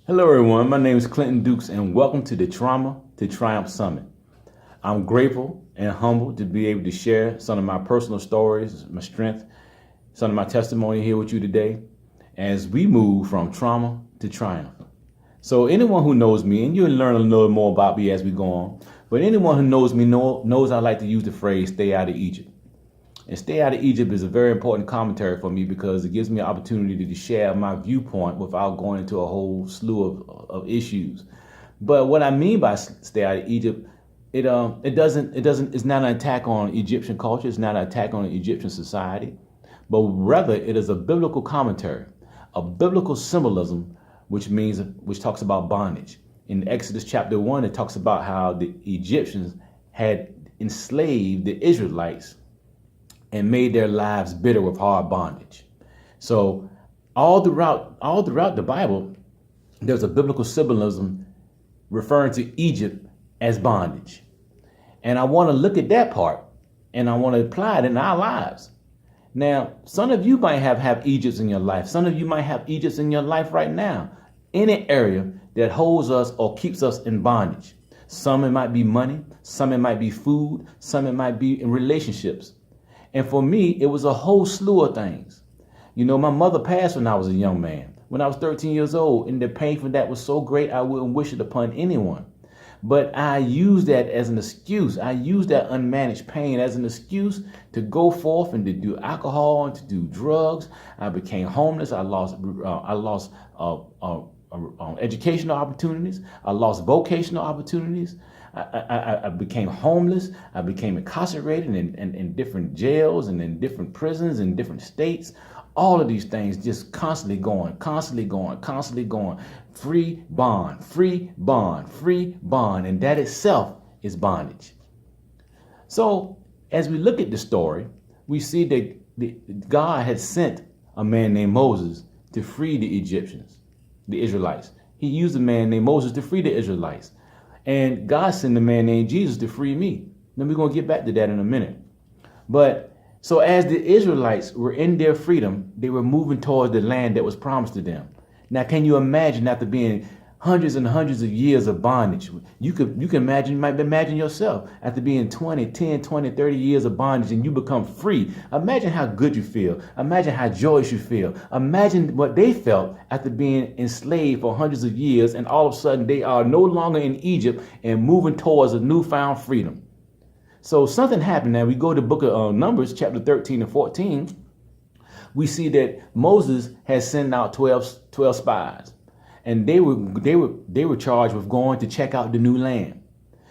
Hello, everyone. My name is Clinton Dukes, and welcome to the Trauma to Triumph Summit. I'm grateful and humbled to be able to share some of my personal stories, my strength, some of my testimony here with you today as we move from trauma to triumph. So anyone who knows me, and you'll learn a little more about me as we go on, but anyone who knows me knows I like to use the phrase, stay out of Egypt. And stay out of Egypt is a very important commentary for me because it gives me an opportunity to share my viewpoint without going into a whole slew of issues. But what I mean by stay out of Egypt, it's not an attack on Egyptian culture. It's not an attack on Egyptian society, but rather it is a biblical commentary, a biblical symbolism, which talks about bondage. In Exodus chapter 1, it talks about how the Egyptians had enslaved the Israelites and made their lives bitter with hard bondage. So all throughout the Bible, there's a biblical symbolism referring to Egypt as bondage. And I want to look at that part and I want to apply it in our lives. Now, some of you might have Egypts in your life. Some of you might have Egypts in your life right now. Any area that holds us or keeps us in bondage. Some it might be money, some it might be food, some it might be in relationships. And for me, it was a whole slew of things. You know, my mother passed when I was a young man, when I was 13 years old, and the pain from that was so great, I wouldn't wish it upon anyone. But I used that as an excuse. I used that unmanaged pain as an excuse to go forth and to do alcohol and to do drugs. I became homeless. I lost educational opportunities. I lost vocational opportunities. I became homeless. I became incarcerated in different jails and in different prisons in different states. All of these things just constantly going. Free bond, free bond, free bond. And that itself is bondage. So as we look at the story, we see that God had sent a man named Moses to free the Egyptians, the Israelites. He used a man named Moses to free the Israelites. And God sent a man named Jesus to free me. Then we're going to get back to that in a minute. But so as the Israelites were in their freedom, they were moving towards the land that was promised to them. Now, can you imagine after being hundreds and hundreds of years of bondage? You might imagine yourself after being 10, 20, 30 years of bondage and you become free. Imagine how good you feel. Imagine how joyous you feel. Imagine what they felt after being enslaved for hundreds of years and all of a sudden they are no longer in Egypt and moving towards a newfound freedom. So something happened. Now we go to the book of Numbers, chapter 13 and 14. We see that Moses has sent out 12 spies. And they were charged with going to check out the new land.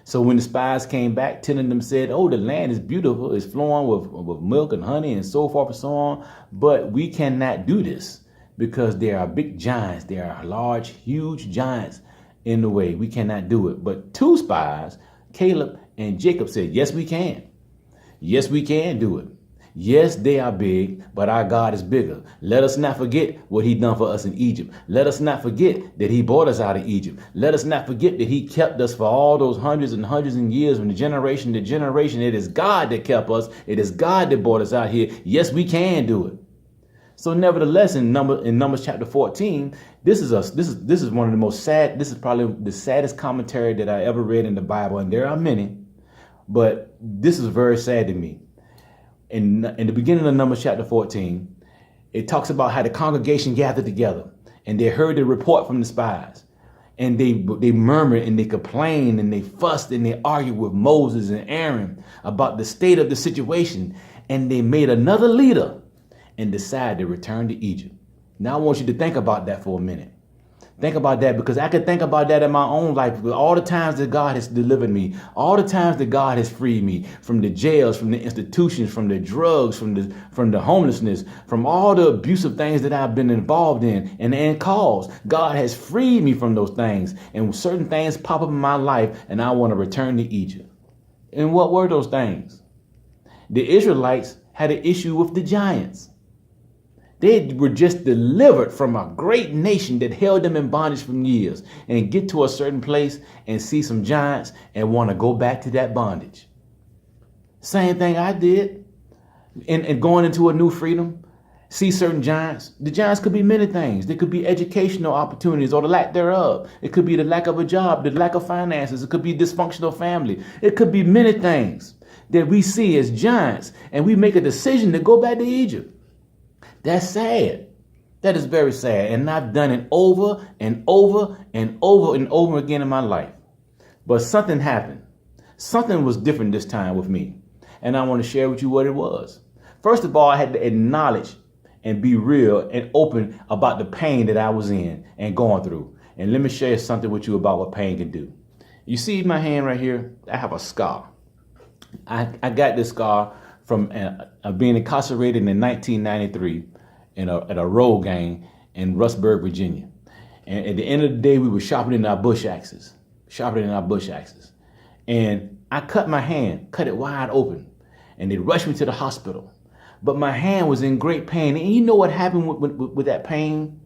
So when the spies came back, 10 of them said, oh, the land is beautiful. It's flowing with milk and honey and so forth and so on. But we cannot do this because there are big giants. There are large, huge giants in the way. We cannot do it. But 2 spies, Caleb and Jacob, said, yes, we can. Yes, we can do it. Yes, they are big, but our God is bigger. Let us not forget what he done for us in Egypt. Let us not forget that he brought us out of Egypt. Let us not forget that he kept us for all those hundreds and hundreds of years from generation to generation. It is God that kept us. It is God that brought us out here. Yes, we can do it. So nevertheless, in Numbers chapter 14, this is one of the most sad. This is probably the saddest commentary that I ever read in the Bible. And there are many, but this is very sad to me. In the beginning of Numbers chapter 14, it talks about how the congregation gathered together and they heard the report from the spies. And they murmured and they complained and they fussed and they argued with Moses and Aaron about the state of the situation. And they made another leader and decided to return to Egypt. Now I want you to think about that for a minute. Think about that because I could think about that in my own life. All the times that God has delivered me, all the times that God has freed me from the jails, from the institutions, from the drugs, from the homelessness, from all the abusive things that I've been involved in and caused. God has freed me from those things. And certain things pop up in my life and I want to return to Egypt. And what were those things? The Israelites had an issue with the giants. They were just delivered from a great nation that held them in bondage for years and get to a certain place and see some giants and want to go back to that bondage. Same thing I did and going into a new freedom. see certain giants. The giants could be many things. They could be educational opportunities or the lack thereof. It could be the lack of a job, the lack of finances. It could be dysfunctional family. It could be many things that we see as giants, and we make a decision to go back to Egypt. That's sad. That is very sad. And I've done it over and over and over and over again in my life. But something happened. Something was different this time with me. And I want to share with you what it was. First of all, I had to acknowledge and be real and open about the pain that I was in and going through. And let me share something with you about what pain can do. You see my hand right here? I have a scar. I got this scar from being incarcerated in 1993 at a road gang in Rustburg, Virginia. And at the end of the day, we were sharpening our bush axes. And I cut my hand, cut it wide open, and they rushed me to the hospital. But my hand was in great pain. And you know what happened with that pain?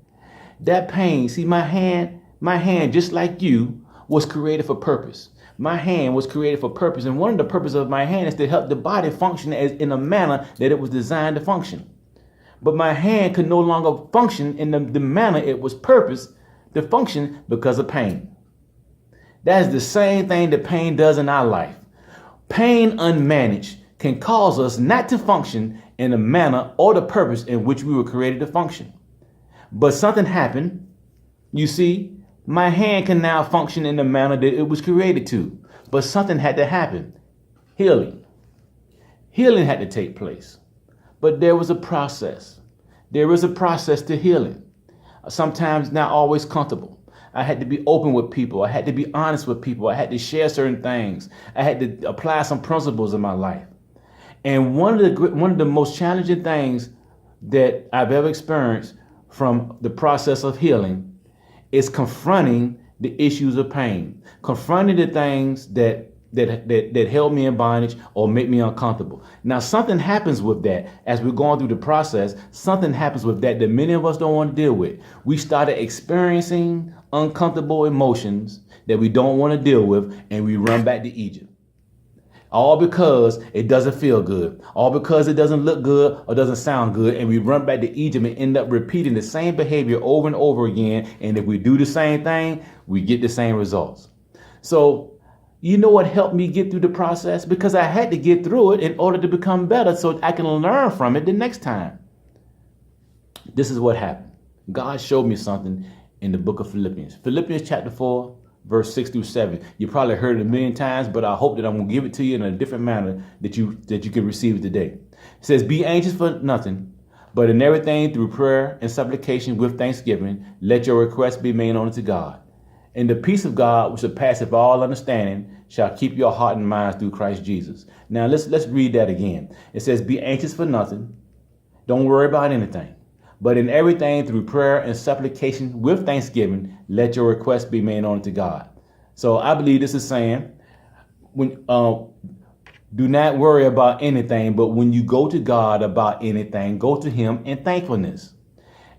That pain, see, my hand, just like you, was created for purpose. My hand was created for purpose. And one of the purposes of my hand is to help the body function in a manner that it was designed to function. But my hand could no longer function in the manner it was purposed to function because of pain. That is the same thing that pain does in our life. Pain unmanaged can cause us not to function in the manner or the purpose in which we were created to function. But something happened. You see, my hand can now function in the manner that it was created to. But something had to happen. Healing. Healing had to take place. But there was a process. There is a process to healing. Sometimes not always comfortable. I had to be open with people. I had to be honest with people. I had to share certain things. I had to apply some principles in my life. And one of the most challenging things that I've ever experienced from the process of healing is confronting the issues of pain, confronting the things that held me in bondage or make me uncomfortable. Now, something happens with that as we're going through the process. Something happens with that many of us don't want to deal with. We started experiencing uncomfortable emotions that we don't want to deal with, and we run back to Egypt. All because it doesn't feel good, all because it doesn't look good or doesn't sound good, and we run back to Egypt and end up repeating the same behavior over and over again. And if we do the same thing, we get the same results. So, you know what helped me get through the process? Because I had to get through it in order to become better so I can learn from it the next time. This is what happened. God showed me something in the book of Philippians. Philippians chapter 4. Verse 6 through 7. You probably heard it a million times, but I hope that I'm going to give it to you in a different manner that you can receive it today. It says, be anxious for nothing, but in everything through prayer and supplication with thanksgiving, let your requests be made known to God. And the peace of God, which surpasseth all understanding, shall keep your heart and mind through Christ Jesus. Now let's read that again. It says, be anxious for nothing. Don't worry about anything. But in everything through prayer and supplication with thanksgiving, let your requests be made known to God. So I believe this is saying, do not worry about anything, but when you go to God about anything, go to him in thankfulness.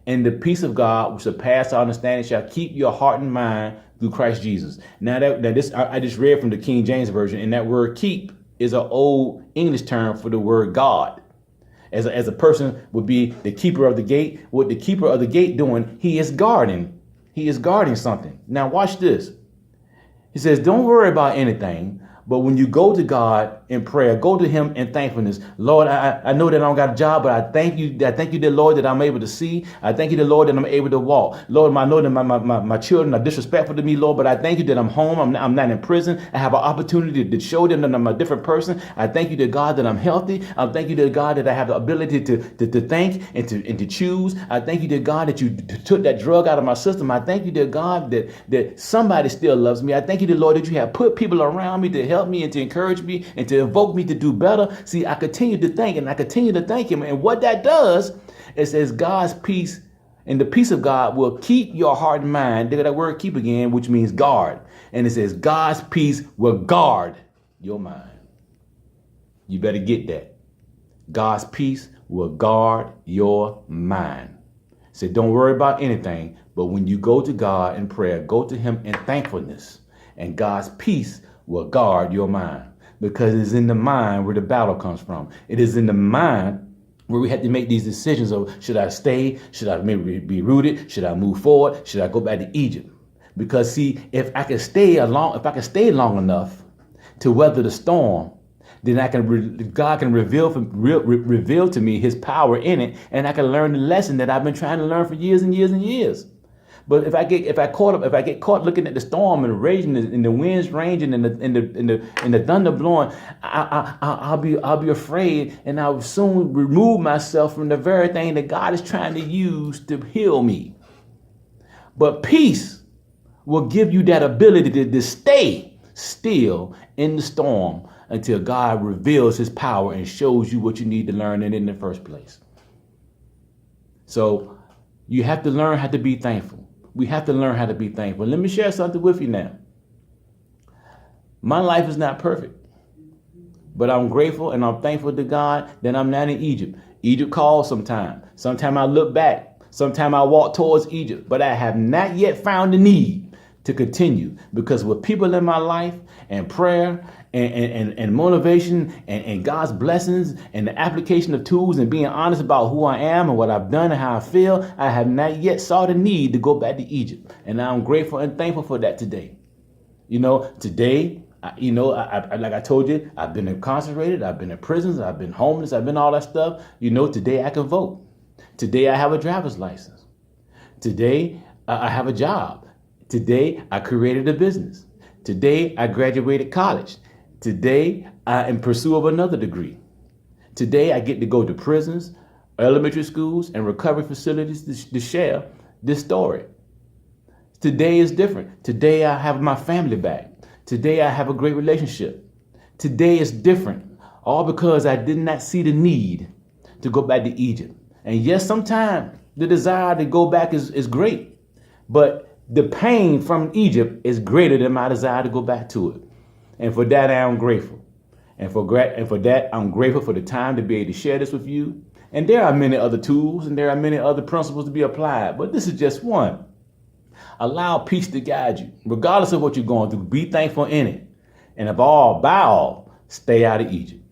And the peace of God, which surpasses all understanding, shall keep your heart and mind through Christ Jesus. Now this I just read from the King James Version, and that word keep is an old English term for the word God. As a person would be the keeper of the gate. What the keeper of the gate doing? He is guarding. He is guarding something. Now watch this. He says, don't worry about anything. But when you go to God in prayer, go to him in thankfulness. Lord, I know that I don't got a job, but I thank you, dear Lord, that I'm able to see. I thank you, dear Lord, that I'm able to walk. Lord, I know that my children are disrespectful to me, Lord, but I thank you that I'm home. I'm not in prison. I have an opportunity to show them that I'm a different person. I thank you, dear God, that I'm healthy. I thank you, dear God, that I have the ability to think and to choose. I thank you, dear God, that you took that drug out of my system. I thank you, dear God, that somebody still loves me. I thank you, dear Lord, that you have put people around me to help me and to encourage me and to invoke me to do better. See, I continue to think and I continue to thank him. And what that does, it says God's peace and the peace of God will keep your heart and mind. Look at that word keep again, which means guard. And it says God's peace will guard your mind. You better get that. God's peace will guard your mind. Say, don't worry about anything, but when you go to God in prayer, go to him in thankfulness, and God's peace will guard your mind, because it is in the mind where the battle comes from. It is in the mind where we had to make these decisions of, should I stay? Should I maybe be rooted? Should I move forward? Should I go back to Egypt? Because see, if I can stay long enough to weather the storm, then God can reveal to me his power in it, and I can learn the lesson that I've been trying to learn for years and years and years. But if I get caught looking at the storm and raging and the winds raging and the thunder blowing, I'll be afraid, and I'll soon remove myself from the very thing that God is trying to use to heal me. But peace will give you that ability to stay still in the storm until God reveals his power and shows you what you need to learn in the first place. So you have to learn how to be thankful. We have to learn how to be thankful. Let me share something with you now. My life is not perfect, but I'm grateful and I'm thankful to God that I'm not in Egypt. Egypt calls sometime. Sometime I look back. Sometime I walk towards Egypt, but I have not yet found the need to continue, because with people in my life and prayer and motivation and God's blessings and the application of tools and being honest about who I am and what I've done and how I feel, I have not yet saw the need to go back to Egypt. And I'm grateful and thankful for that today. Today, like I told you, I've been incarcerated, I've been in prisons, I've been homeless, I've been all that stuff. Today I can vote. Today I have a driver's license. Today I have a job. Today I created a business. Today I graduated college. Today I am in pursuit of another degree. Today I get to go to prisons, elementary schools, and recovery facilities to share this story. Today is different. Today I have my family back. Today I have a great relationship. Today is different, all because I did not see the need to go back to Egypt. And yes, sometimes the desire to go back is great, but the pain from Egypt is greater than my desire to go back to it. And for that, I am grateful. And for that, I'm grateful for the time to be able to share this with you. And there are many other tools and there are many other principles to be applied, but this is just one. Allow peace to guide you, regardless of what you're going through. Be thankful in it. And by all, stay out of Egypt.